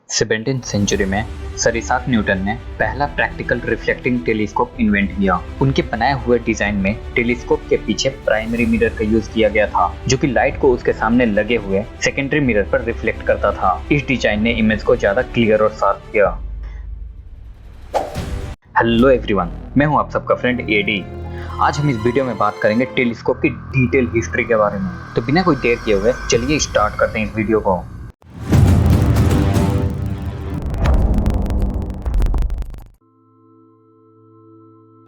17th century में sir Isaac Newton ने पहला प्रैक्टिकल रिफ्लेक्टिंग टेलीस्कोप इन्वेंट किया। उनके बनाए हुए डिजाइन में टेलीस्कोप के पीछे प्राइमरी मिरर का यूज किया गया था, जो कि लाइट को उसके सामने लगे हुए सेकेंडरी मिरर पर रिफ्लेक्ट करता था। इस डिजाइन ने इमेज को ज्यादा क्लियर और शार्प किया। हेलो एवरीवन, मैं हूं आप सबका फ्रेंड एडी। आज हम इस वीडियो में बात करेंगे टेलीस्कोप की डिटेल हिस्ट्री के बारे में। तो बिना कोई देर किए हुए चलिए स्टार्ट करते हैं इस वीडियो को।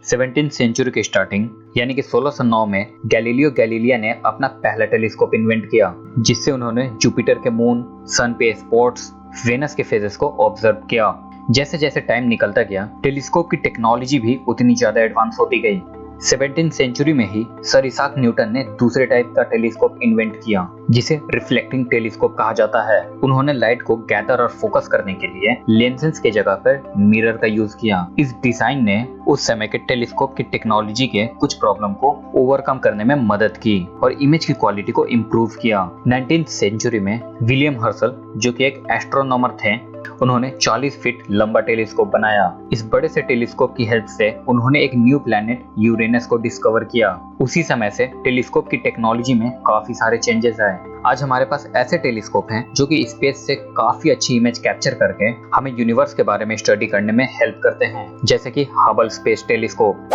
सेवनटीन सेंचुरी की स्टार्टिंग यानी कि 1609 में गैलीलियो गैलीलिया ने अपना पहला टेलीस्कोप इन्वेंट किया, जिससे उन्होंने जुपिटर के मून, सन पे स्पॉट्स, वेनस के फेजेस को ऑब्जर्व किया। जैसे जैसे टाइम निकलता गया, टेलीस्कोप की टेक्नोलॉजी भी उतनी ज्यादा एडवांस होती गई। 17th सेंचुरी में ही सर इसाक न्यूटन ने दूसरे टाइप का टेलीस्कोप इन्वेंट किया, जिसे रिफ्लेक्टिंग टेलीस्कोप कहा जाता है। उन्होंने लाइट को गैदर और फोकस करने के लिए लेंसेज के जगह पर मिरर का यूज किया। इस डिजाइन ने उस समय के टेलीस्कोप की टेक्नोलॉजी के कुछ प्रॉब्लम को ओवरकम करने में मदद की और इमेज की क्वालिटी को इम्प्रूव किया। 19th सेंचुरी में विलियम हर्सल, जो कि एक एस्ट्रोनॉमर थे, उन्होंने 40 फीट लंबा टेलीस्कोप बनाया। इस बड़े से टेलीस्कोप की हेल्प से उन्होंने एक न्यू प्लैनेट यूरेनस को डिस्कवर किया। उसी समय से टेलीस्कोप की टेक्नोलॉजी में काफी सारे चेंजेस आए। आज हमारे पास ऐसे टेलीस्कोप हैं जो कि स्पेस से काफी अच्छी इमेज कैप्चर करके हमें यूनिवर्स के बारे में स्टडी करने में हेल्प करते हैं, जैसे कि Hubble space telescope.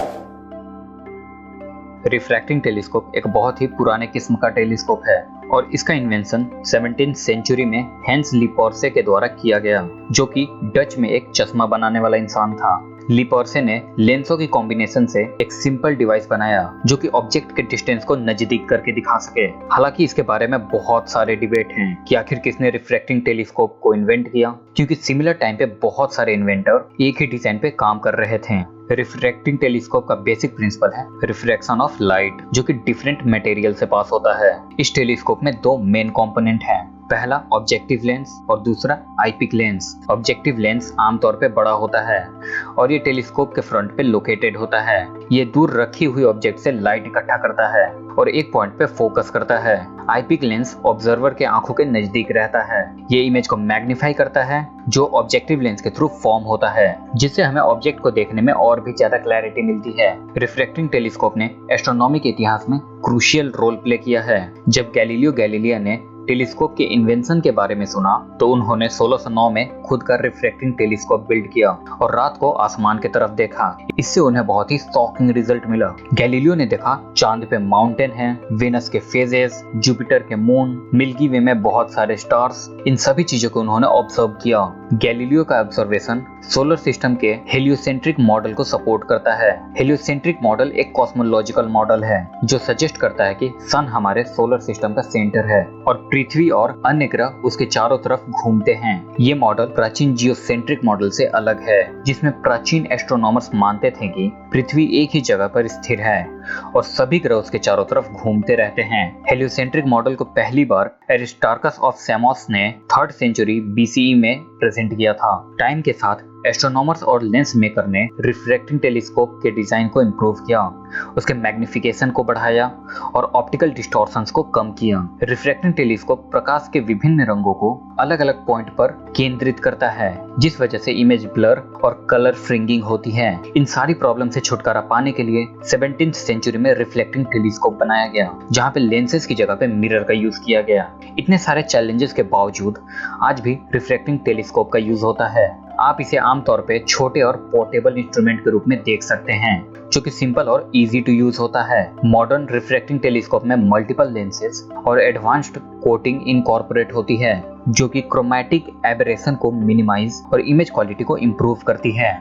Refracting telescope एक बहुत ही पुराने किस्म का टेलीस्कोप है और इसका इन्वेंशन 17th सेंचुरी में हेंस लीपोर्से के द्वारा किया गया, जो कि डच में एक चश्मा बनाने वाला इंसान था। लीपोर्से ने लेंसों की कॉम्बिनेशन से एक सिंपल डिवाइस बनाया जो कि ऑब्जेक्ट के डिस्टेंस को नजदीक करके दिखा सके। हालांकि इसके बारे में बहुत सारे डिबेट हैं कि आखिर किसने रिफ्रैक्टिंग टेलीस्कोप को इन्वेंट किया, क्योंकि सिमिलर टाइम पे बहुत सारे इन्वेंटर एक ही डिजाइन पे काम कर रहे थे। रिफ्रैक्टिंग टेलीस्कोप का बेसिक प्रिंसिपल है रिफ्रैक्शन ऑफ लाइट, जो कि डिफरेंट मटेरियल से पास होता है। इस टेलीस्कोप में दो मेन कंपोनेंट हैं, पहला ऑब्जेक्टिव लेंस और दूसरा आईपीस लेंस। ऑब्जेक्टिव लेंस आमतौर पे बड़ा होता है और ये टेलीस्कोप के फ्रंट पे लोकेटेड होता है। ये दूर रखी हुई ऑब्जेक्ट से लाइट इकट्ठा करता है और एक पॉइंट पे फोकस करता है। आईपीस लेंस ऑब्जर्वर के आंखों के नजदीक रहता है। ये इमेज को मैग्नीफाई करता है, जो ऑब्जेक्टिव लेंस के थ्रू फॉर्म होता है, जिससे हमें ऑब्जेक्ट को देखने में और भी ज्यादा क्लैरिटी मिलती है। रिफ्रैक्टिंग टेलीस्कोप ने एस्ट्रोनॉमी के इतिहास में क्रूशियल रोल प्ले किया है। जब गैलीलियो गैलीलिया ने टेलीस्कोप के इन्वेंशन के बारे में सुना तो उन्होंने 1609 में खुद का रिफ्रैक्टिंग टेलीस्कोप बिल्ड किया और रात को आसमान की तरफ देखा। इससे उन्हें बहुत ही शॉकिंग रिजल्ट मिला। गैलीलियो ने देखा चांद पे माउंटेन है, वेनस के फेजेस, जुपिटर के मून, मिल्की वे में बहुत सारे स्टार्स। इन सभी चीजों को उन्होंने ऑब्जर्व किया। गैलीलियो का ऑब्जर्वेशन सोलर सिस्टम के हेलियोसेंट्रिक मॉडल को सपोर्ट करता है। हेलियोसेंट्रिक मॉडल एक कॉस्मोलॉजिकल मॉडल है जो सजेस्ट करता है कि सन हमारे सोलर सिस्टम का सेंटर है और पृथ्वी और अन्य ग्रह उसके चारों तरफ घूमते हैं। ये मॉडल प्राचीन जियोसेंट्रिक मॉडल से अलग है, जिसमें प्राचीन एस्ट्रोनॉमर्स मानते थे कि पृथ्वी एक ही जगह पर स्थिर है और सभी ग्रह उसके चारों तरफ घूमते रहते हैं। हेलियोसेंट्रिक मॉडल को पहली बार एरिस्टार्कस ऑफ सेमोस ने 3rd सेंचुरी बीसीई में प्रेजेंट किया था। टाइम के साथ एस्ट्रोनॉमर्स और लेंस मेकर ने रिफ्रैक्टिंग टेलीस्कोप के डिजाइन को इम्प्रूव किया, उसके मैग्निफिकेशन को बढ़ाया और ऑप्टिकल डिस्टॉर्शंस को कम किया। रिफ्रैक्टिंग टेलीस्कोप प्रकाश के विभिन्न रंगों को अलग अलग पॉइंट पर केंद्रित करता है, जिस वजह से इमेज ब्लर और कलर फ्रिंगिंग होती है। इन सारी प्रॉब्लम से छुटकारा पाने के लिए 17th सेंचुरी में रिफ्लेक्टिंग टेलीस्कोप बनाया गया, जहां पे लेंसेज की जगह पे मिरर का यूज किया गया। इतने सारे चैलेंजेस के बावजूद आज भी रिफ्रैक्टिंग टेलीस्कोप का यूज होता है। आप इसे आमतौर पे छोटे और पोर्टेबल इंस्ट्रूमेंट के रूप में देख सकते हैं, जो कि सिंपल और इजी टू यूज होता है। मॉडर्न रिफ्रैक्टिंग टेलीस्कोप में मल्टीपल लेंसेज और एडवांस्ड कोटिंग इनकॉर्पोरेट होती है, जो कि क्रोमैटिक एबरेशन को मिनिमाइज और इमेज क्वालिटी को इम्प्रूव करती है।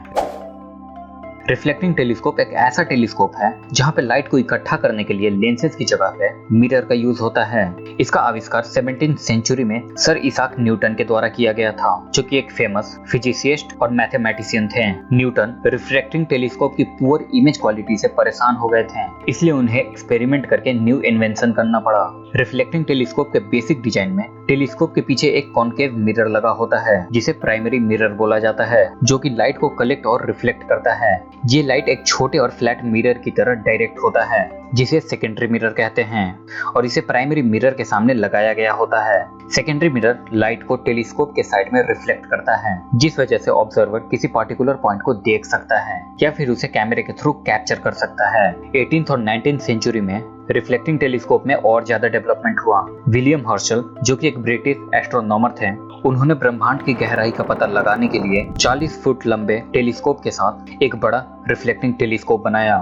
रिफ्लेक्टिंग टेलीस्कोप एक ऐसा टेलीस्कोप है जहां पे लाइट को इकट्ठा करने के लिए लेंसेज की जगह पे मिरर का यूज होता है। इसका आविष्कार 17th सेंचुरी में सर इसाक न्यूटन के द्वारा किया गया था, जो कि एक फेमस फिजिसिस्ट और मैथमेटिशियन थे। न्यूटन रिफ्रैक्टिंग टेलीस्कोप की पुअर इमेज क्वालिटी से परेशान हो गए थे, इसलिए उन्हें एक्सपेरिमेंट करके न्यू इन्वेंशन करना पड़ा। रिफ्लेक्टिंग टेलीस्कोप के बेसिक डिजाइन में टेलीस्कोप के पीछे एक कॉन्केव मिरर लगा होता है, जिसे प्राइमरी मिरर बोला जाता है, जो कि लाइट को कलेक्ट और रिफ्लेक्ट करता है। ये लाइट एक छोटे और फ्लैट मिरर की तरह डायरेक्ट होता है, जिसे सेकेंडरी मिरर कहते हैं, और इसे प्राइमरी मिरर के सामने लगाया गया होता है। सेकेंडरी मिरर लाइट को टेलीस्कोप के साइड में रिफ्लेक्ट करता है, जिस वजह से ऑब्जर्वर किसी पार्टिकुलर पॉइंट को देख सकता है या फिर उसे कैमरे के थ्रू कैप्चर कर सकता है। 18th और 19th सेंचुरी में रिफ्लेक्टिंग टेलीस्कोप में और ज्यादा डेवलपमेंट हुआ। विलियम हर्शल, जो कि एक ब्रिटिश एस्ट्रोनॉमर थे, उन्होंने ब्रह्मांड की गहराई का पता लगाने के लिए 40 फुट लंबे टेलीस्कोप के साथ एक बड़ा रिफ्लेक्टिंग टेलीस्कोप बनाया।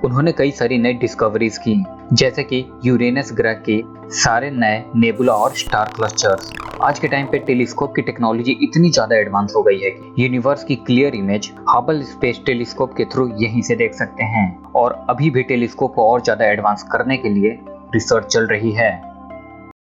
उन्होंने कई सारी नई डिस्कवरीज की, जैसे कि यूरेनस ग्रह के सारे नए नेबुला और स्टार क्लस्टर्स। आज के टाइम पे टेलीस्कोप की टेक्नोलॉजी इतनी ज्यादा एडवांस हो गई है कि यूनिवर्स की clear image Hubble space telescope के थ्रू यहीं से देख सकते हैं, और अभी भी टेलीस्कोप को और ज्यादा एडवांस करने के लिए रिसर्च चल रही है।